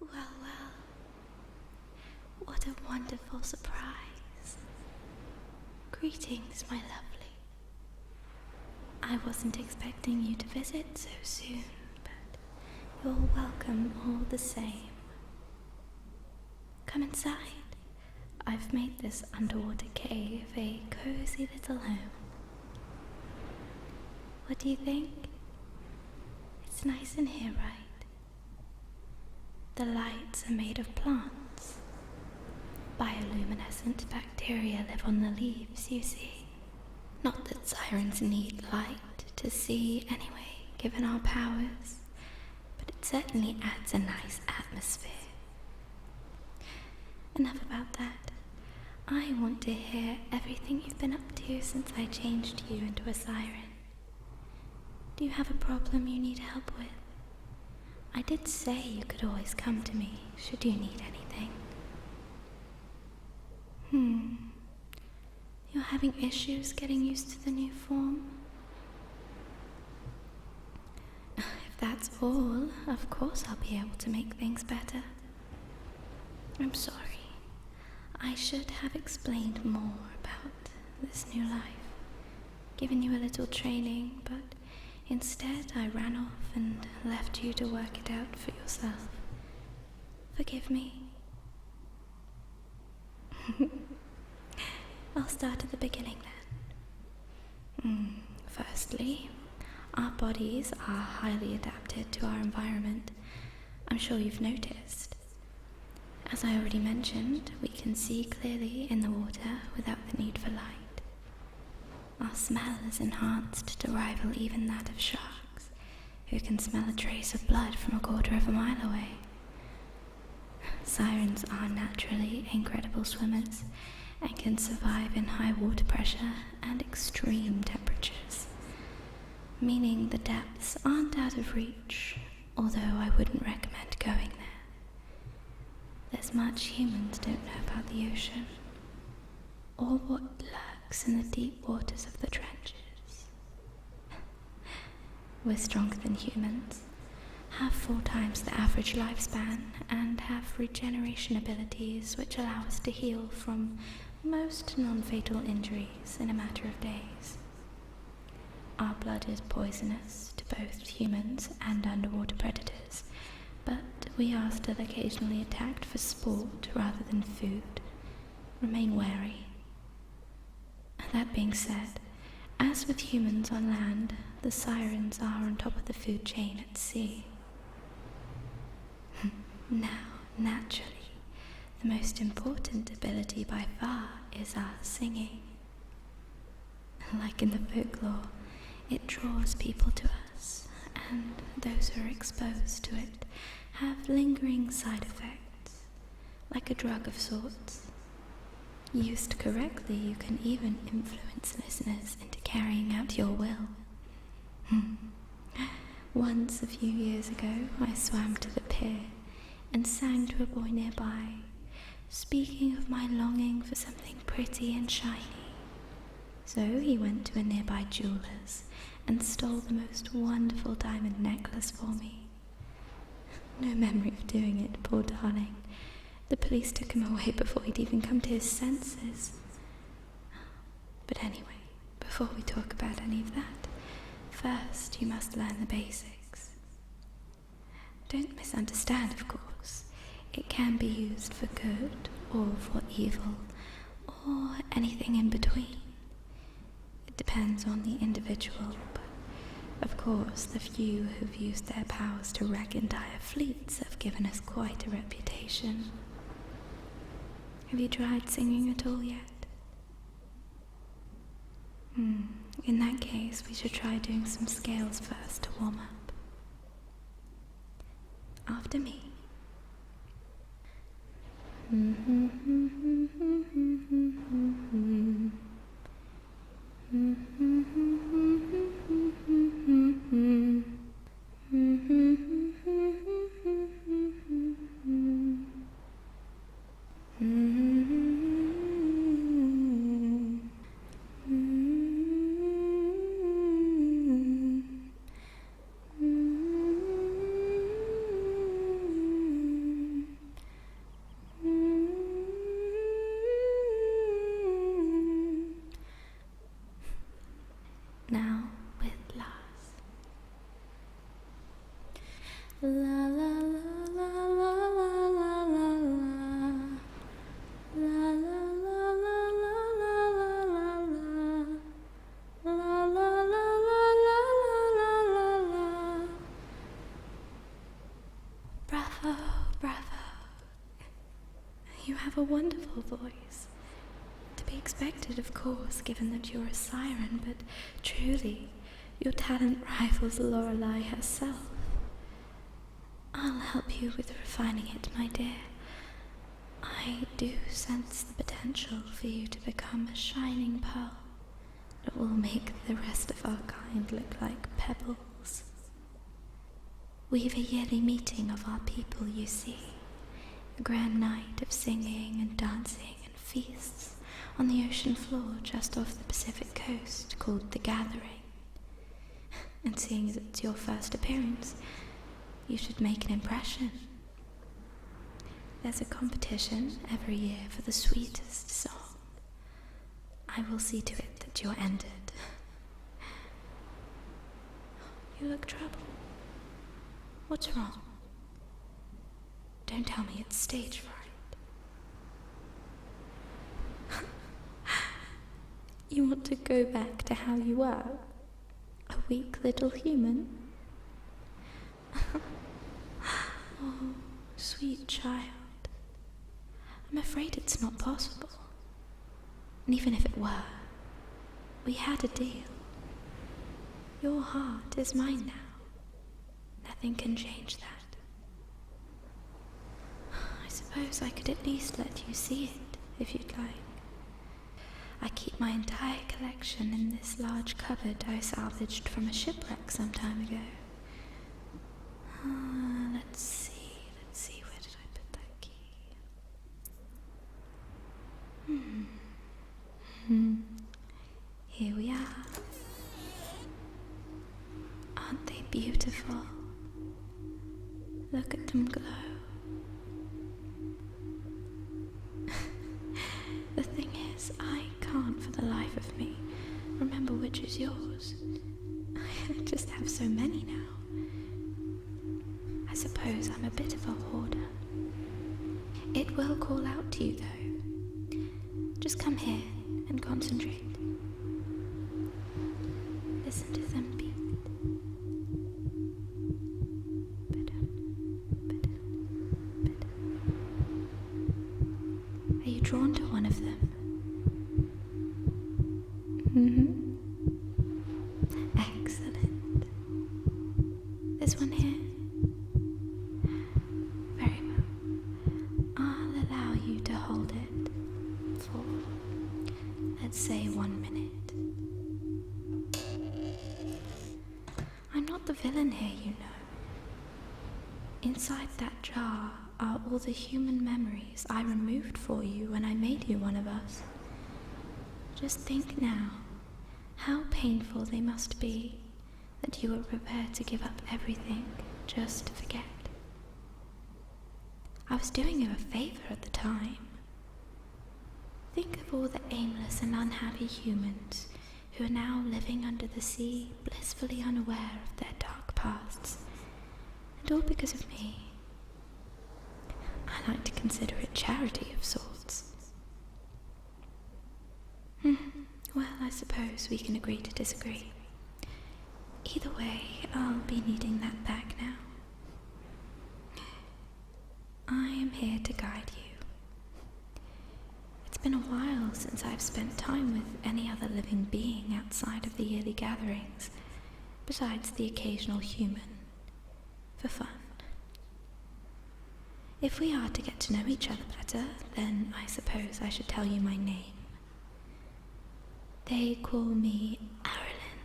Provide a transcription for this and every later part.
Well, what a wonderful surprise. Greetings, my lovely. I wasn't expecting you to visit so soon, but you're welcome all the same. Come inside. I've made this underwater cave a cozy little home. What do you think? It's nice in here, right? The lights are made of plants. Bioluminescent bacteria live on the leaves, you see. Not that sirens need light to see anyway, given our powers, but it certainly adds a nice atmosphere. Enough about that. I want to hear everything you've been up to since I changed you into a siren. Do you have a problem you need help with? I did say you could always come to me should you need anything. You're having issues getting used to the new form? If that's all, of course I'll be able to make things better. I'm sorry. I should have explained more about this new life, given you a little training, but instead I ran off and left you to work it out for yourself. Forgive me. I'll start at the beginning then. Firstly, our bodies are highly adapted to our environment. I'm sure you've noticed. As I already mentioned, we can see clearly in the water without the need for light. Our smell is enhanced to rival even that of sharks, who can smell a trace of blood from a quarter of a mile away. Sirens are naturally incredible swimmers and can survive in high water pressure and extreme temperatures, meaning the depths aren't out of reach, although I wouldn't recommend going there. There's much humans don't know about the ocean, or what lurks in the deep waters of the trenches. We're stronger than humans, have 4 times the average lifespan, and have regeneration abilities which allow us to heal from most non-fatal injuries in a matter of days. Our blood is poisonous to both humans and underwater predators, but we are still occasionally attacked for sport rather than food. Remain wary. That being said, as with humans on land, the sirens are on top of the food chain at sea. Now, naturally, the most important ability by far is our singing. Like in the folklore, it draws people to us, and those who are exposed to it have lingering side effects, like a drug of sorts. Used correctly, you can even influence listeners into carrying out your will. Once, a few years ago, I swam to the pier and sang to a boy nearby, speaking of my longing for something pretty and shiny. So he went to a nearby jeweler's and stole the most wonderful diamond necklace for me. No memory of doing it, poor darling. The police took him away before he'd even come to his senses. But anyway, before we talk about any of that, first you must learn the basics. Don't misunderstand, of course. It can be used for good or for evil, or anything in between. It depends on the individual, but of course the few who've used their powers to wreck entire fleets have given us quite a reputation. Have you tried singing at all yet? In that case, we should try doing some scales first to warm up. After me. Oh, bravo. You have a wonderful voice. To be expected, of course, given that you're a siren, but truly, your talent rivals Lorelei herself. I'll help you with refining it, my dear. I do sense the potential for you to become a shining pearl that will make the rest of our kind look like pebbles. We've a yearly meeting of our people, you see. A grand night of singing and dancing and feasts on the ocean floor just off the Pacific coast called The Gathering. And seeing as it's your first appearance, you should make an impression. There's a competition every year for the sweetest song. I will see to it that you're entered. You look troubled. What's wrong? Don't tell me it's stage fright. You want to go back to how you were? A weak little human? Oh, sweet child. I'm afraid it's not possible. And even if it were, we had a deal. Your heart is mine now. Nothing can change that. I suppose I could at least let you see it, if you'd like. I keep my entire collection in this large cupboard I salvaged from a shipwreck some time ago. Let's see, where did I put that key? Here we are. Aren't they beautiful? Look at them glow. The thing is, I can't for the life of me remember which is yours. I just have so many now. I suppose I'm a bit of a hoarder. It will call out to you though. Just come here and concentrate. Listen to them beat. Are you drawn to one of them? Excellent. This one here? Very well. I'll allow you to hold it for, let's say, 1 minute. I'm not the villain here, you know. Inside that jar are all the human memories I removed for you when I made you one of us. Just think now, how painful they must be that you were prepared to give up everything just to forget. I was doing you a favor at the time. Think of all the aimless and unhappy humans who are now living under the sea, blissfully unaware of their dark pasts, and all because of me. I like to consider it charity of sorts. Well, I suppose we can agree to disagree. Either way, I'll be needing that back now. I am here to guide you. It's been a while since I've spent time with any other living being outside of the yearly gatherings, besides the occasional human, for fun. If we are to get to know each other better, then I suppose I should tell you my name. They call me Aralyn.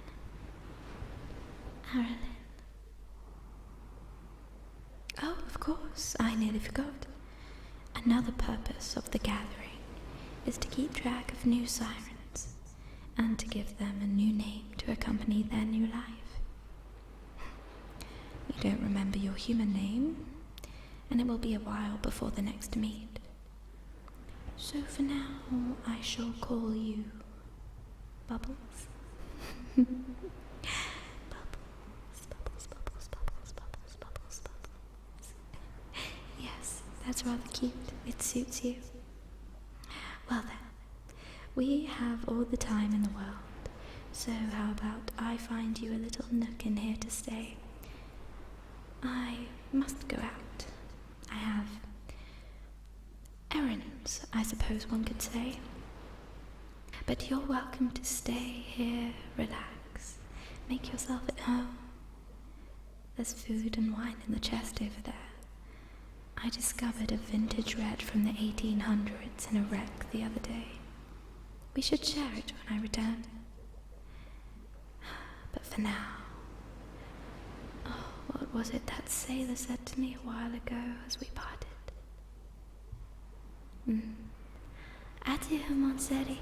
Aralyn. Oh, of course, I nearly forgot. Another purpose of the gathering is to keep track of new sirens and to give them a new name to accompany their new life. You don't remember your human name, and it will be a while before the next meet. So for now, I shall call you Bubbles. Bubbles, bubbles, bubbles, bubbles, bubbles, bubbles, bubbles. Yes, that's rather cute. It suits you. Well then, we have all the time in the world, so how about I find you a little nook in here to stay? I must go out. grounds, I suppose one could say. But you're welcome to stay here, relax, make yourself at home. There's food and wine in the chest over there. I discovered a vintage red from the 1800s in a wreck the other day. We should share it when I return. But for now, what was it that sailor said to me a while ago as we parted? Adieu, mon chéri.